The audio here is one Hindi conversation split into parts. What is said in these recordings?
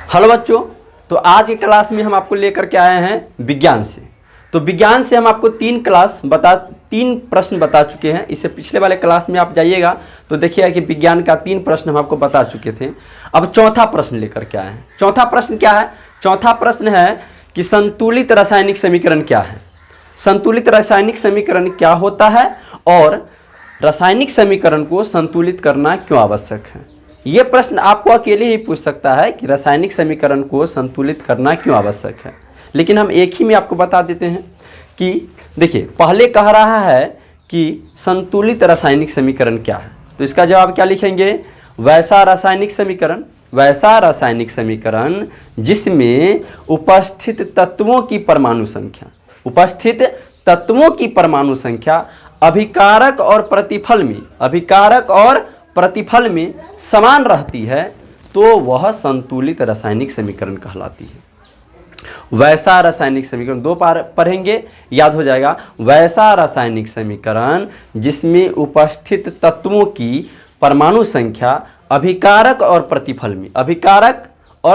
हेलो बच्चों, तो आज की क्लास में हम आपको लेकर के आए हैं विज्ञान से। तो विज्ञान से हम आपको तीन प्रश्न बता चुके हैं। इससे पिछले वाले क्लास में आप जाइएगा तो देखिएगा कि विज्ञान का 3 प्रश्न हम आपको बता चुके थे। अब चौथा प्रश्न लेकर के आए हैं। चौथा प्रश्न क्या है? चौथा प्रश्न है कि संतुलित रासायनिक समीकरण क्या है। संतुलित रासायनिक समीकरण क्या होता है और रासायनिक समीकरण को संतुलित करना क्यों आवश्यक है। ये प्रश्न आपको अकेले ही पूछ सकता है कि रासायनिक समीकरण को संतुलित करना क्यों आवश्यक है। लेकिन हम एक ही में आपको बता देते हैं कि देखिए, पहले कह रहा है कि संतुलित रासायनिक समीकरण क्या है, तो इसका जवाब क्या लिखेंगे? वैसा रासायनिक समीकरण जिसमें उपस्थित तत्वों की परमाणु संख्या अभिकारक और प्रतिफल में समान रहती है, तो वह संतुलित रासायनिक समीकरण कहलाती है। वैसा रासायनिक समीकरण 2 बार पढ़ेंगे, याद हो जाएगा। वैसा रासायनिक समीकरण जिसमें उपस्थित तत्वों की परमाणु संख्या अभिकारक और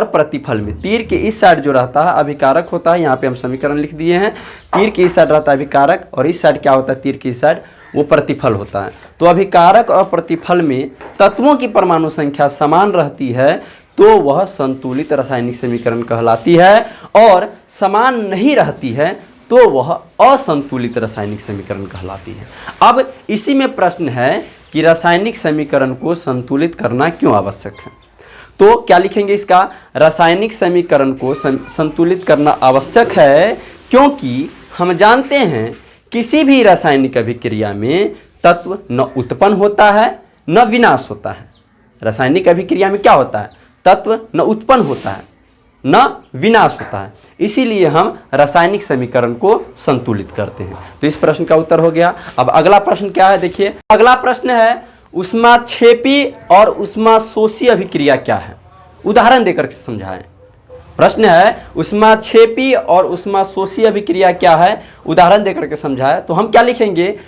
प्रतिफल में तीर के इस साइड जो रहता है अभिकारक होता है। यहाँ पे हम समीकरण लिख दिए हैं। तीर के इस साइड रहता है अभिकारक और इस साइड क्या होता है? तीर के इस साइड वो प्रतिफल होता है। तो अभिकारक और प्रतिफल में तत्वों की परमाणु संख्या समान रहती है, तो वह संतुलित रासायनिक समीकरण कहलाती है, और समान नहीं रहती है तो वह असंतुलित रासायनिक समीकरण कहलाती है। अब इसी में प्रश्न है कि रासायनिक समीकरण को संतुलित करना क्यों आवश्यक है। तो क्या लिखेंगे इसका? रासायनिक समीकरण को संतुलित करना आवश्यक है क्योंकि हम जानते हैं किसी भी रासायनिक अभिक्रिया में तत्व न उत्पन्न होता है न विनाश होता है। रासायनिक अभिक्रिया में क्या होता है? तत्व न उत्पन्न होता है न विनाश होता है, इसीलिए हम रासायनिक समीकरण को संतुलित करते हैं। तो इस प्रश्न का उत्तर हो गया। अब अगला प्रश्न क्या है? देखिए, अगला प्रश्न है ऊष्माक्षेपी और ऊष्माशोषी अभिक्रिया क्या है। उदाहरण देकर समझाएं। प्रश्न है ऊष्माक्षेपी और ऊष्माशोषी अभिक्रिया क्या है, उदाहरण देकर के समझाएं। तो हम क्या लिखेंगे?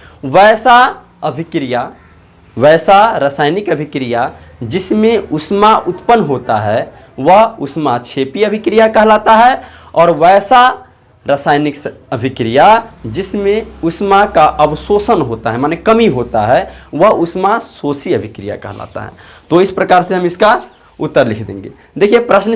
वैसा रासायनिक अभिक्रिया जिसमें ऊष्मा उत्पन्न होता है वह ऊष्माक्षेपी अभिक्रिया कहलाता है, और वैसा रासायनिक अभिक्रिया जिसमें ऊष्मा का अवशोषण होता है, माने कमी होता है, वह ऊष्माशोषी अभिक्रिया कहलाता है। तो इस प्रकार से हम इसका उत्तर लिख देंगे। देखिए, प्रश्न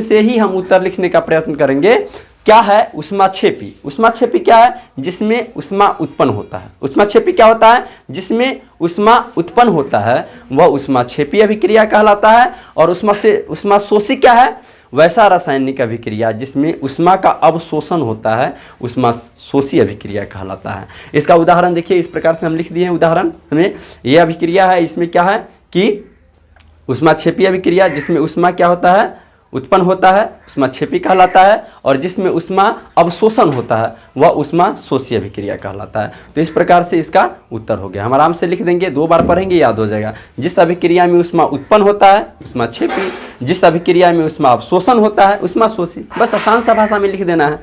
से ही हम उत्तर लिखने का प्रयत्न करेंगे। क्या है? ऊष्माक्षेपी। ऊष्माक्षेपी क्या है? जिसमें ऊष्मा उत्पन्न होता है। ऊष्माक्षेपी क्या होता है? जिसमें ऊष्मा उत्पन्न होता है, वह ऊष्माक्षेपी अभिक्रिया कहलाता है। और ऊष्माशोषी क्या है? वैसा रासायनिक अभिक्रिया जिसमें ऊष्मा का अवशोषण होता है, ऊष्माशोषी अभिक्रिया कहलाता है। इसका उदाहरण देखिए, इस प्रकार से हम लिख दिए हैं उदाहरण में। यह अभिक्रिया है, इसमें क्या है कि ऊष्माक्षेपी अभिक्रिया जिसमें ऊष्मा क्या होता है? उत्पन्न होता है, ऊष्माक्षेपी कहलाता है, और जिसमें ऊष्मा अवशोषण होता है वह ऊष्माशोषी अभिक्रिया कहलाता है। तो इस प्रकार से इसका उत्तर हो गया। हम आराम से लिख देंगे, 2 बार पढ़ेंगे, याद हो जाएगा। जिस अभिक्रिया में ऊष्मा उत्पन्न होता है ऊष्माक्षेपी, जिस अभिक्रिया में ऊष्मा अवशोषण होता है ऊष्माशोषी। बस आसान सा भाषा में लिख देना है,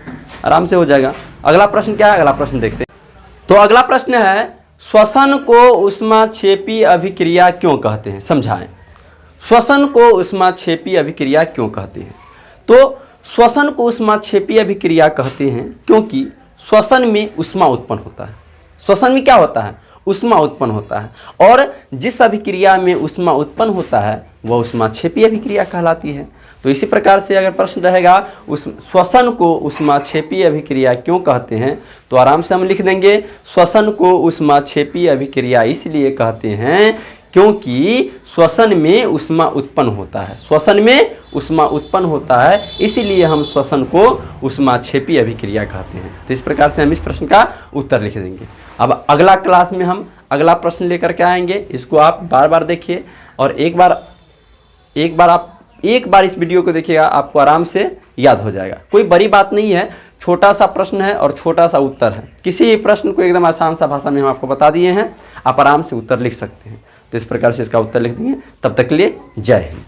आराम से हो जाएगा। अगला प्रश्न क्या है? अगला प्रश्न देखते हैं। तो अगला प्रश्न है श्वसन को ऊष्माक्षेपी अभिक्रिया क्यों कहते हैं, समझाएं। श्वसन को ऊष्माक्षेपी अभिक्रिया क्यों कहते हैं? तो श्वसन को ऊष्माक्षेपी अभिक्रिया कहते हैं क्योंकि श्वसन में ऊष्मा उत्पन्न होता है। श्वसन में क्या होता है? ऊष्मा उत्पन्न होता है, और जिस अभिक्रिया में ऊष्मा उत्पन्न होता है वह ऊष्माक्षेपी अभिक्रिया कहलाती है। तो इसी प्रकार से अगर प्रश्न रहेगा श्वसन को ऊष्माक्षेपी अभिक्रिया क्यों कहते हैं, तो आराम से हम लिख देंगे श्वसन को ऊष्माक्षेपी अभिक्रिया इसलिए कहते हैं क्योंकि श्वसन में ऊष्मा उत्पन्न होता है। श्वसन में ऊष्मा उत्पन्न होता है, इसीलिए हम श्वसन को ऊष्माक्षेपी अभिक्रिया कहते हैं। तो इस प्रकार से हम इस प्रश्न का उत्तर लिख देंगे। अब अगला क्लास में हम अगला प्रश्न लेकर के आएंगे। इसको आप बार बार देखिए, और एक बार इस वीडियो को देखिएगा, आपको आराम से याद हो जाएगा। कोई बड़ी बात नहीं है, छोटा सा प्रश्न है और छोटा सा उत्तर है। किसी भी प्रश्न को एकदम आसान सा भाषा में हम आपको बता दिए हैं, आप आराम से उत्तर लिख सकते हैं। तो इस प्रकार से इसका उत्तर लिख देंगे। तब तक के लिए जय हिंद।